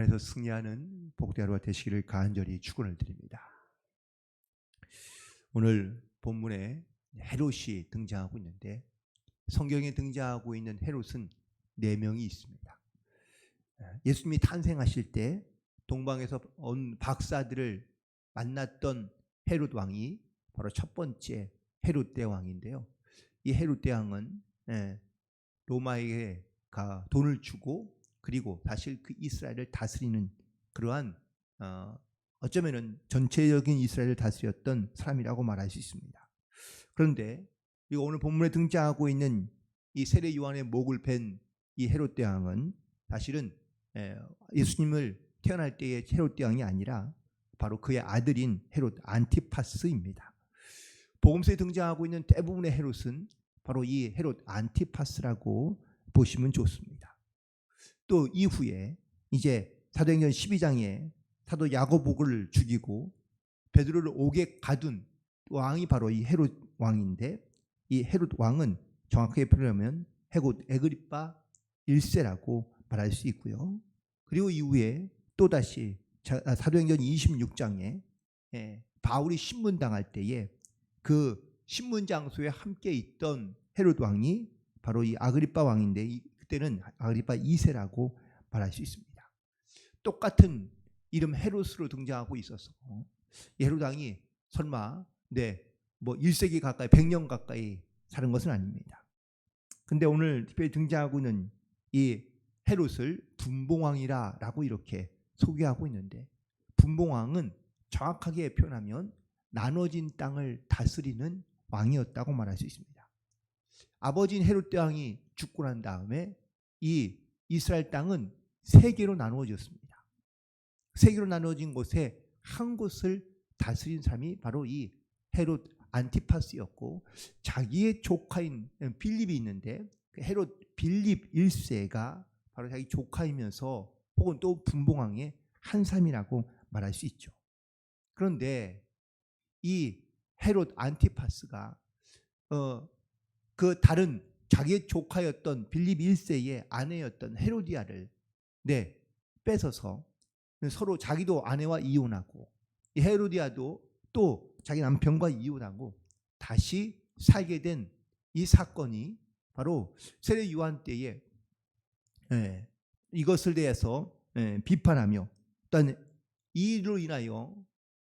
그래서 승리하는 복된 하루가 되시기를 간절히 축원을 드립니다. 오늘 본문에 헤롯이 등장하고 있는데 성경에 등장하고 있는 헤롯은 4명이 있습니다. 예수님이 탄생하실 때 동방에서 온 박사들을 만났던 헤롯 왕이 바로 첫 번째 헤롯 대왕인데요. 이 헤롯 대왕은 로마에게 돈을 주고 그리고 사실 그 이스라엘을 다스리는 그러한 어쩌면은 전체적인 이스라엘을 다스렸던 사람이라고 말할 수 있습니다. 그런데 오늘 본문에 등장하고 있는 이 세례 요한의 목을 벤 이 헤롯 대왕은 사실은 예수님을 태어날 때의 헤롯 대왕이 아니라 바로 그의 아들인 헤롯 안티파스입니다. 복음서에 등장하고 있는 대부분의 헤롯은 바로 이 헤롯 안티파스라고 보시면 좋습니다. 또 이후에 이제 사도행전 12장에 사도 야고보를 죽이고 베드로를 옥에 가둔 왕이 바로 이 헤롯 왕인데 이 헤롯 왕은 정확하게 표현하면 헤롯 에그리파 1세라고 말할 수 있고요. 그리고 이후에 또다시 사도행전 26장에 바울이 신문당할 때에 그 신문 장소에 함께 있던 헤롯 왕이 바로 이 아그리파 왕인데 그때는 아그리파 2세라고 말할 수 있습니다. 똑같은 이름 헤롯으로 등장하고 있어서 이 헤롯 왕이 설마 뭐 1세기 가까이 100년 가까이 사는 것은 아닙니다. 근데 오늘 특별히 등장하고 있는 이 헤롯을 분봉왕이라고 이렇게 소개하고 있는데 분봉왕은 정확하게 표현하면 나눠진 땅을 다스리는 왕이었다고 말할 수 있습니다. 아버지인 헤롯 대왕이 죽고 난 다음에 이 이스라엘 땅은 3개로 나누어졌습니다. 3개로 나누어진 곳에 한 곳을 다스린 사람이 바로 이 헤롯 안티파스였고 자기의 조카인 빌립이 있는데 그 헤롯 빌립 1세가 바로 자기 조카이면서 혹은 또 분봉왕의 한 사람이라고 말할 수 있죠. 그런데 이 헤롯 안티파스가 그 다른 자기의 조카였던 빌립 1세의 아내였던 헤로디아를 뺏어서 서로 자기도 아내와 이혼하고 이 헤로디아도 또 자기 남편과 이혼하고 다시 살게 된 이 사건이 바로 세례 요한 때에 이것을 대해서 비판하며 또한 이로 인하여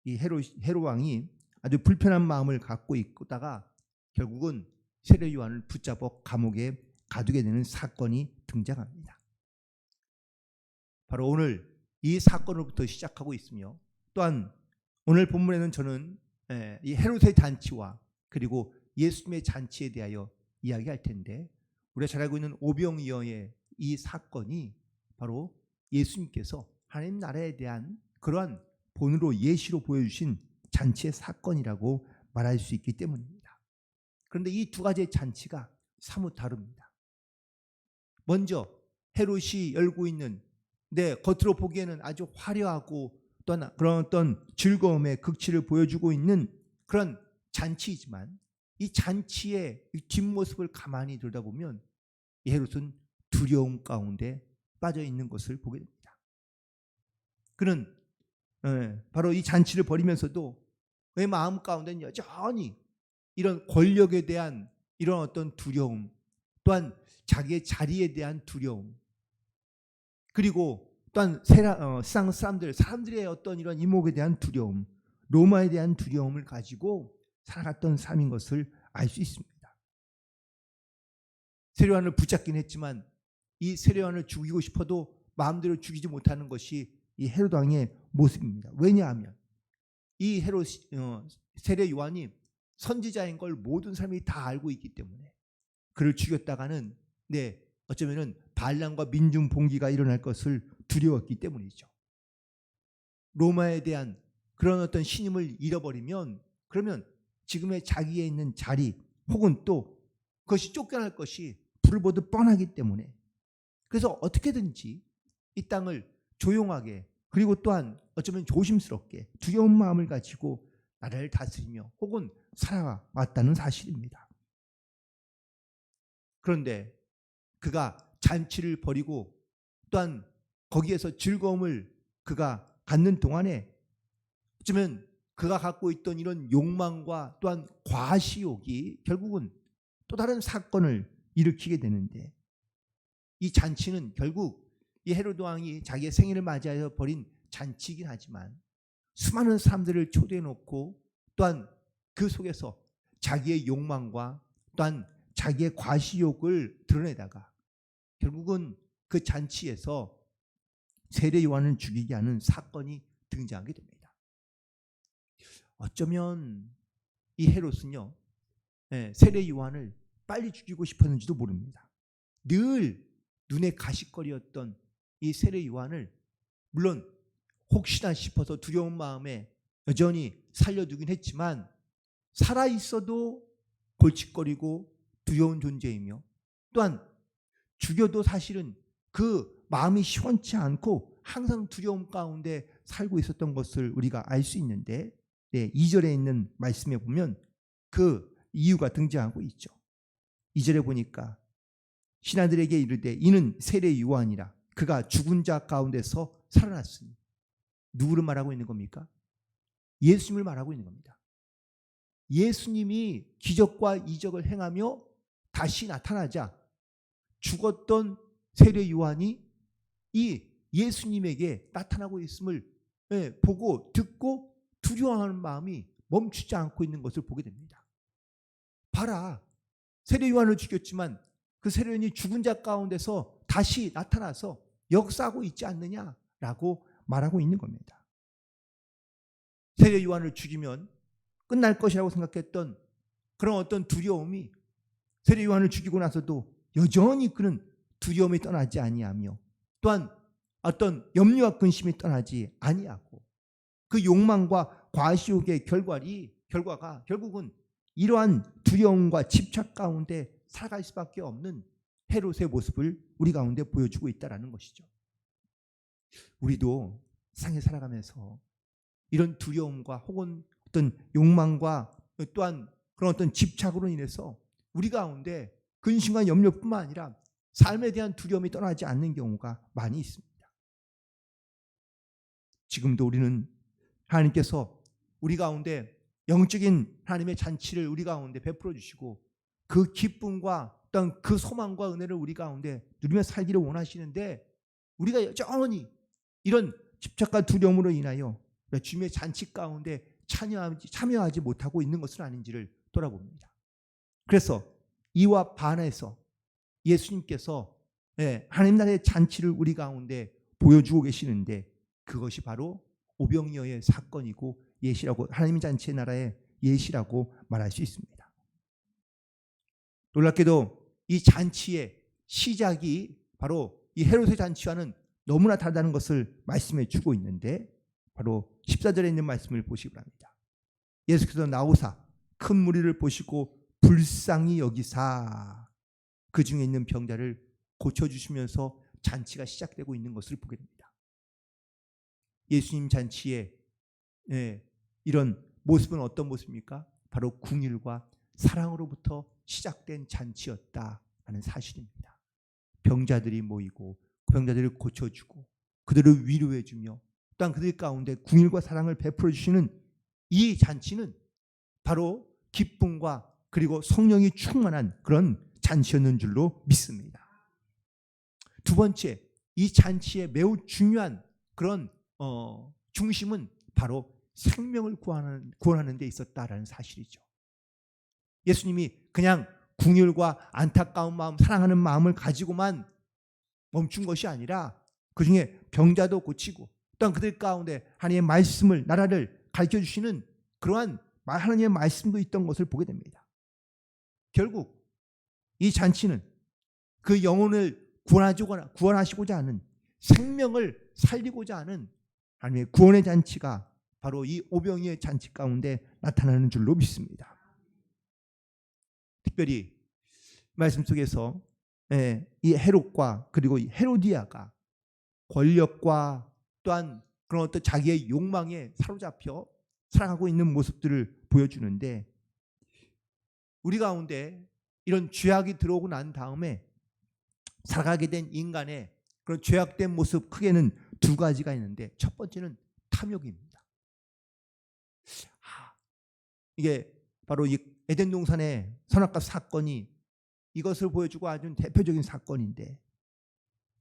이 헤롯 왕이 아주 불편한 마음을 갖고 있다가 결국은 세례 요한을 붙잡아 감옥에 가두게 되는 사건이 등장합니다. 바로 오늘 이 사건으로부터 시작하고 있으며 또한 오늘 본문에는 저는 이 헤롯의 잔치와 그리고 예수님의 잔치에 대하여 이야기할 텐데 우리가 잘 알고 있는 오병이어의 이 사건이 바로 예수님께서 하나님 나라에 대한 그러한 본으로 예시로 보여주신 잔치의 사건이라고 말할 수 있기 때문입니다. 그런데 이 두 가지의 잔치가 사뭇 다릅니다. 먼저 헤롯이 열고 있는 겉으로 보기에는 아주 화려하고 또한 그런 어떤 즐거움의 극치를 보여주고 있는 그런 잔치이지만 이 잔치의 뒷모습을 가만히 들여다보면 이 헤롯은 두려움 가운데 빠져 있는 것을 보게 됩니다. 그는 바로 이 잔치를 벌이면서도 그의 마음 가운데는 여전히 이런 권력에 대한 이런 어떤 두려움 또한 자기의 자리에 대한 두려움 그리고 또한 세상 사람들의 어떤 이런 이목에 대한 두려움 로마에 대한 두려움을 가지고 살아갔던 삶인 것을 알 수 있습니다. 세례요한을 붙잡긴 했지만 이 세례요한을 죽이고 싶어도 마음대로 죽이지 못하는 것이 이 헤롯 왕의 모습입니다. 왜냐하면 이 세례요한이 선지자인 걸 모든 사람이 다 알고 있기 때문에 그를 죽였다가는 어쩌면은 반란과 민중 봉기가 일어날 것을 두려웠기 때문이죠. 로마에 대한 그런 어떤 신임을 잃어버리면 그러면 지금의 자기에 있는 자리 혹은 또 그것이 쫓겨날 것이 불을 보듯 뻔하기 때문에 그래서 어떻게든지 이 땅을 조용하게 그리고 또한 어쩌면 조심스럽게 두려운 마음을 가지고 나라를 다스리며 혹은 살아왔다는 사실입니다. 그런데 그가 잔치를 벌이고 또한 거기에서 즐거움을 그가 갖는 동안에 어쩌면 그가 갖고 있던 이런 욕망과 또한 과시욕이 결국은 또 다른 사건을 일으키게 되는데, 이 잔치는 결국 이 헤로드 왕이 자기의 생일을 맞이하여 벌인 잔치이긴 하지만 수많은 사람들을 초대해 놓고 또한 그 속에서 자기의 욕망과 또한 자기의 과시욕을 드러내다가 결국은 그 잔치에서 세례 요한을 죽이게 하는 사건이 등장하게 됩니다. 어쩌면 이 헤롯은요, 세례 요한을 빨리 죽이고 싶었는지도 모릅니다. 늘 눈에 가시거리였던 이 세례 요한을 물론 혹시나 싶어서 두려운 마음에 여전히 살려두긴 했지만 살아있어도 골칫거리고 두려운 존재이며 또한 죽여도 사실은 그 마음이 시원치 않고 항상 두려움 가운데 살고 있었던 것을 우리가 알 수 있는데, 2절에 있는 말씀에 보면 그 이유가 등장하고 있죠. 2절에 보니까 신하들에게 이르되 이는 세례 요한이라 그가 죽은 자 가운데서 살아났으니. 누구를 말하고 있는 겁니까? 예수님을 말하고 있는 겁니다. 예수님이 기적과 이적을 행하며 다시 나타나자 죽었던 세례 요한이 이 예수님에게 나타나고 있음을 보고 듣고 두려워하는 마음이 멈추지 않고 있는 것을 보게 됩니다. 봐라, 세례 요한을 죽였지만 그 세례 요한이 죽은 자 가운데서 다시 나타나서 역사하고 있지 않느냐라고 말하고 있는 겁니다. 세례 요한을 죽이면 끝날 것이라고 생각했던 그런 어떤 두려움이 세례 요한을 죽이고 나서도 여전히 그는 두려움이 떠나지 아니하며 또한 어떤 염려와 근심이 떠나지 아니하고 그 욕망과 과시욕의 결과가 결국은 이러한 두려움과 집착 가운데 살아갈 수밖에 없는 헤롯의 모습을 우리 가운데 보여주고 있다는 것이죠. 우리도 세상에 살아가면서 이런 두려움과 혹은 어떤 욕망과 또한 그런 어떤 집착으로 인해서 우리 가운데 근심과 염려뿐만 아니라 삶에 대한 두려움이 떠나지 않는 경우가 많이 있습니다. 지금도 우리는 하나님께서 우리 가운데 영적인 하나님의 잔치를 우리 가운데 베풀어 주시고 그 기쁨과 어떤 그 소망과 은혜를 우리 가운데 누리며 살기를 원하시는데 우리가 여전히 이런 집착과 두려움으로 인하여 주님의 잔치 가운데 참여하지 못하고 있는 것은 아닌지를 돌아봅니다. 그래서 이와 반해서 예수님께서 하나님 나라의 잔치를 우리 가운데 보여주고 계시는데 그것이 바로 오병이어의 사건이고 예시라고, 하나님 잔치의 나라의 예시라고 말할 수 있습니다. 놀랍게도 이 잔치의 시작이 바로 이 헤롯의 잔치와는 너무나 다르다는 것을 말씀해 주고 있는데 바로 14절에 있는 말씀을 보시기 바랍니다. 예수께서 나오사 큰 무리를 보시고 불쌍히 여기사 그 중에 있는 병자를 고쳐주시면서 잔치가 시작되고 있는 것을 보게 됩니다. 예수님 잔치의 이런 모습은 어떤 모습입니까? 바로 긍휼과 사랑으로부터 시작된 잔치였다라는 사실입니다. 병자들이 모이고 병자들을 고쳐주고 그들을 위로해주며 또한 그들 가운데 긍휼과 사랑을 베풀어 주시는 이 잔치는 바로 기쁨과 그리고 성령이 충만한 그런 잔치였는 줄로 믿습니다. 두 번째, 이 잔치의 매우 중요한 그런 중심은 바로 생명을 구원하는 데 있었다라는 사실이죠. 예수님이 그냥 긍휼과 안타까운 마음, 사랑하는 마음을 가지고만 멈춘 것이 아니라 그중에 병자도 고치고 또한 그들 가운데 하나님의 말씀을, 나라를 가르쳐 주시는 그러한 하나님의 말씀도 있던 것을 보게 됩니다. 결국 이 잔치는 그 영혼을 구원하시고자 하는, 생명을 살리고자 하는 하나님의 구원의 잔치가 바로 이 오병이어의 잔치 가운데 나타나는 줄로 믿습니다. 특별히 말씀 속에서 이 헤롯과 그리고 이 헤로디아가 권력과 또한 그런 어떤 자기의 욕망에 사로잡혀 살아가고 있는 모습들을 보여주는데 우리 가운데 이런 죄악이 들어오고 난 다음에 살아가게 된 인간의 그런 죄악된 모습 크게는 두 가지가 있는데, 첫 번째는 탐욕입니다. 이게 바로 이 에덴 동산의 선악과 사건이 이것을 보여주고 아주 대표적인 사건인데,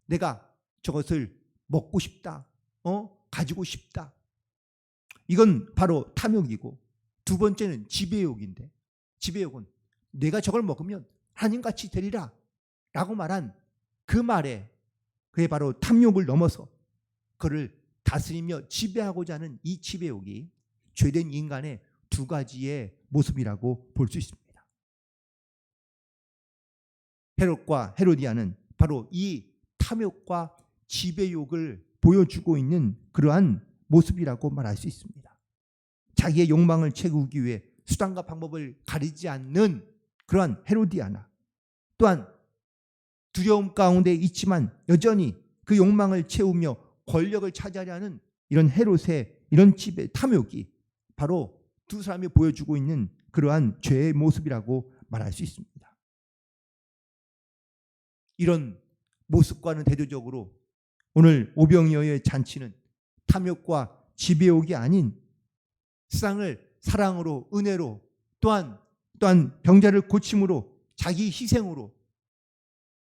내가 저것을 먹고 싶다, 가지고 싶다, 이건 바로 탐욕이고, 두 번째는 지배욕인데, 지배욕은 내가 저걸 먹으면 하나님같이 되리라 라고 말한 그 말에, 그게 바로 탐욕을 넘어서 그를 다스리며 지배하고자 하는 이 지배욕이 죄된 인간의 두 가지의 모습이라고 볼 수 있습니다. 헤롯과 헤로디아는 바로 이 탐욕과 지배욕을 보여주고 있는 그러한 모습이라고 말할 수 있습니다. 자기의 욕망을 채우기 위해 수단과 방법을 가리지 않는 그러한 헤로디아나, 또한 두려움 가운데 있지만 여전히 그 욕망을 채우며 권력을 차지하려는 이런 헤롯의 이런 지배, 탐욕이 바로 두 사람이 보여주고 있는 그러한 죄의 모습이라고 말할 수 있습니다. 이런 모습과는 대조적으로 오늘 오병이어의 잔치는 탐욕과 지배욕이 아닌 세상을 사랑으로, 은혜로, 또한 병자를 고침으로, 자기 희생으로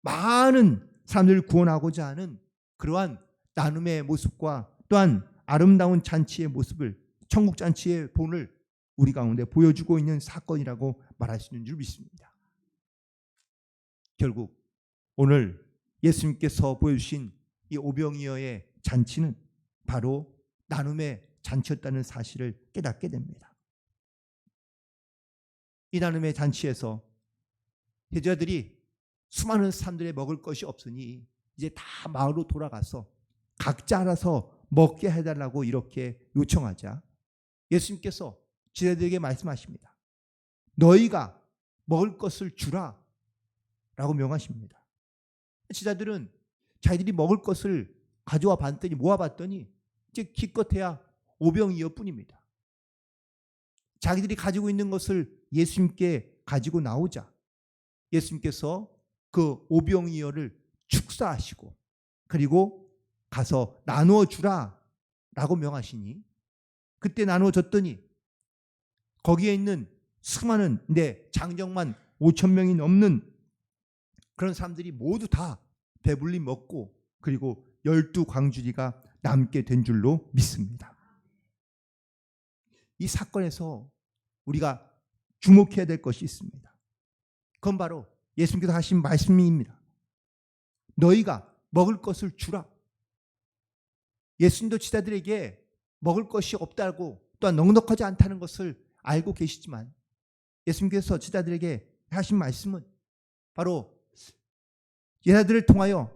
많은 사람들을 구원하고자 하는 그러한 나눔의 모습과 또한 아름다운 잔치의 모습을, 천국 잔치의 본을 우리 가운데 보여주고 있는 사건이라고 말할 수 있는 줄 믿습니다. 결국 오늘 예수님께서 보여주신 이 오병이어의 잔치는 바로 나눔의 잔치였다는 사실을 깨닫게 됩니다. 이 나눔의 잔치에서 제자들이 수많은 사람들의 먹을 것이 없으니 이제 다 마을로 돌아가서 각자 알아서 먹게 해달라고 이렇게 요청하자 예수님께서 제자들에게 말씀하십니다. 너희가 먹을 것을 주라 라고 명하십니다. 제자들은 자기들이 먹을 것을 가져와 봤더니, 모아봤더니 이제 기껏해야 오병이어 뿐입니다. 자기들이 가지고 있는 것을 예수님께 가지고 나오자 예수님께서 그 오병이어를 축사하시고 그리고 가서 나누어 주라 라고 명하시니, 그때 나누어 줬더니 거기에 있는 수많은 장정만 5,000명이 넘는 그런 사람들이 모두 다 배불리 먹고 그리고 12광주리가 남게 된 줄로 믿습니다. 이 사건에서 우리가 주목해야 될 것이 있습니다. 그건 바로 예수님께서 하신 말씀입니다. 너희가 먹을 것을 주라. 예수님도 제자들에게 먹을 것이 없다고, 또한 넉넉하지 않다는 것을 알고 계시지만 예수님께서 제자들에게 하신 말씀은 바로 제자들을 통하여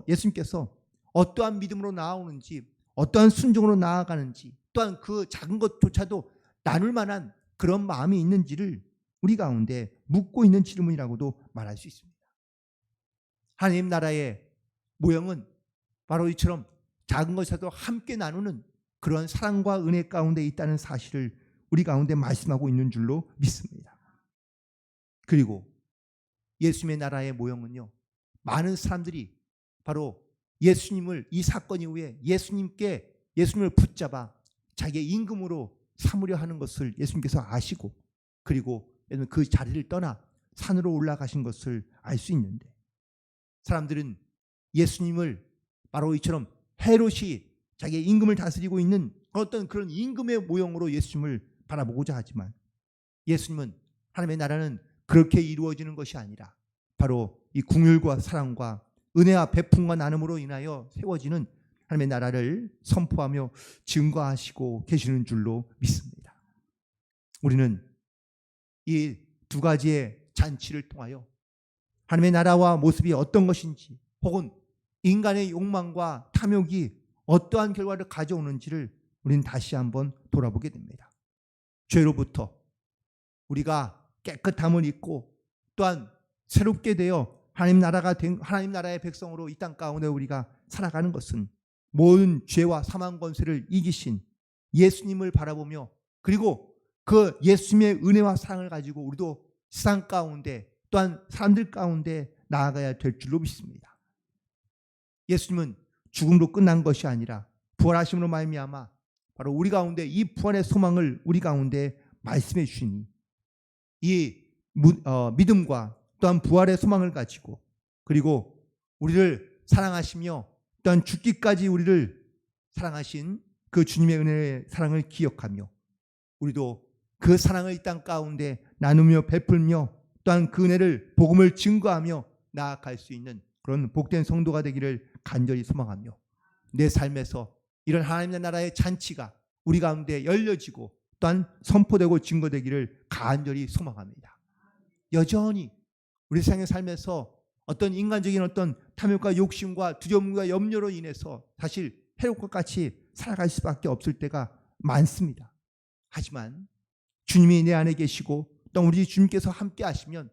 예수님께서 어떠한 믿음으로 나아오는지, 어떠한 순종으로 나아가는지, 또한 그 작은 것조차도 나눌 만한 그런 마음이 있는지를 우리 가운데 묻고 있는 질문이라고도 말할 수 있습니다. 하나님 나라의 모형은 바로 이처럼 작은 것이라도 함께 나누는 그런 사랑과 은혜 가운데 있다는 사실을 우리 가운데 말씀하고 있는 줄로 믿습니다. 그리고 예수님의 나라의 모형은요, 많은 사람들이 바로 예수님을, 이 사건 이후에 예수님을 붙잡아 자기의 임금으로 삼으려 하는 것을 예수님께서 아시고, 그리고 그 자리를 떠나 산으로 올라가신 것을 알 수 있는데, 사람들은 예수님을 바로 이처럼 헤롯이 자기의 임금을 다스리고 있는 어떤 그런 임금의 모형으로 예수님을 바라보고자 하지만, 예수님은, 하나님의 나라는 그렇게 이루어지는 것이 아니라 바로 이 긍휼과 사랑과 은혜와 베품과 나눔으로 인하여 세워지는 하나님의 나라를 선포하며 증거하시고 계시는 줄로 믿습니다. 우리는 이 두 가지의 잔치를 통하여 하나님의 나라와 모습이 어떤 것인지, 혹은 인간의 욕망과 탐욕이 어떠한 결과를 가져오는지를 우리는 다시 한번 돌아보게 됩니다. 죄로부터 우리가 깨끗함을 입고 또한 새롭게 되어 하나님 나라의 백성으로 이 땅 가운데 우리가 살아가는 것은 모든 죄와 사망 권세를 이기신 예수님을 바라보며, 그리고 그 예수님의 은혜와 사랑을 가지고 우리도 세상 가운데 또한 사람들 가운데 나아가야 될 줄로 믿습니다. 예수님은 죽음으로 끝난 것이 아니라 부활하심으로 말미암아 바로 우리 가운데 이 부활의 소망을 우리 가운데 말씀해 주시니 이 믿음과 또한 부활의 소망을 가지고 그리고 우리를 사랑하시며 또한 죽기까지 우리를 사랑하신 그 주님의 은혜의 사랑을 기억하며 우리도 그 사랑을 이 땅 가운데 나누며 베풀며 또한 그 은혜를 복음을 증거하며 나아갈 수 있는 그런 복된 성도가 되기를 간절히 소망하며 내 삶에서 이런 하나님의 나라의 잔치가 우리 가운데 열려지고 또한 선포되고 증거되기를 간절히 소망합니다. 여전히 우리 세상의 삶에서 어떤 인간적인 어떤 탐욕과 욕심과 두려움과 염려로 인해서 사실 해롭고 같이 살아갈 수밖에 없을 때가 많습니다. 하지만 주님이 내 안에 계시고 또 우리 주님께서 함께 하시면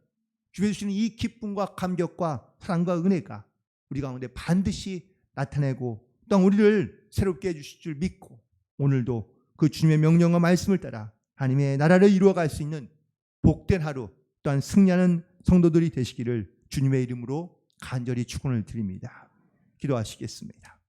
주님이 주시는 이 기쁨과 감격과 사랑과 은혜가 우리 가운데 반드시 나타내고 또 우리를 새롭게 해주실 줄 믿고 오늘도 그 주님의 명령과 말씀을 따라 하나님의 나라를 이루어갈 수 있는 복된 하루 또한 승리하는 성도들이 되시기를 주님의 이름으로 간절히 축원을 드립니다. 기도하시겠습니다.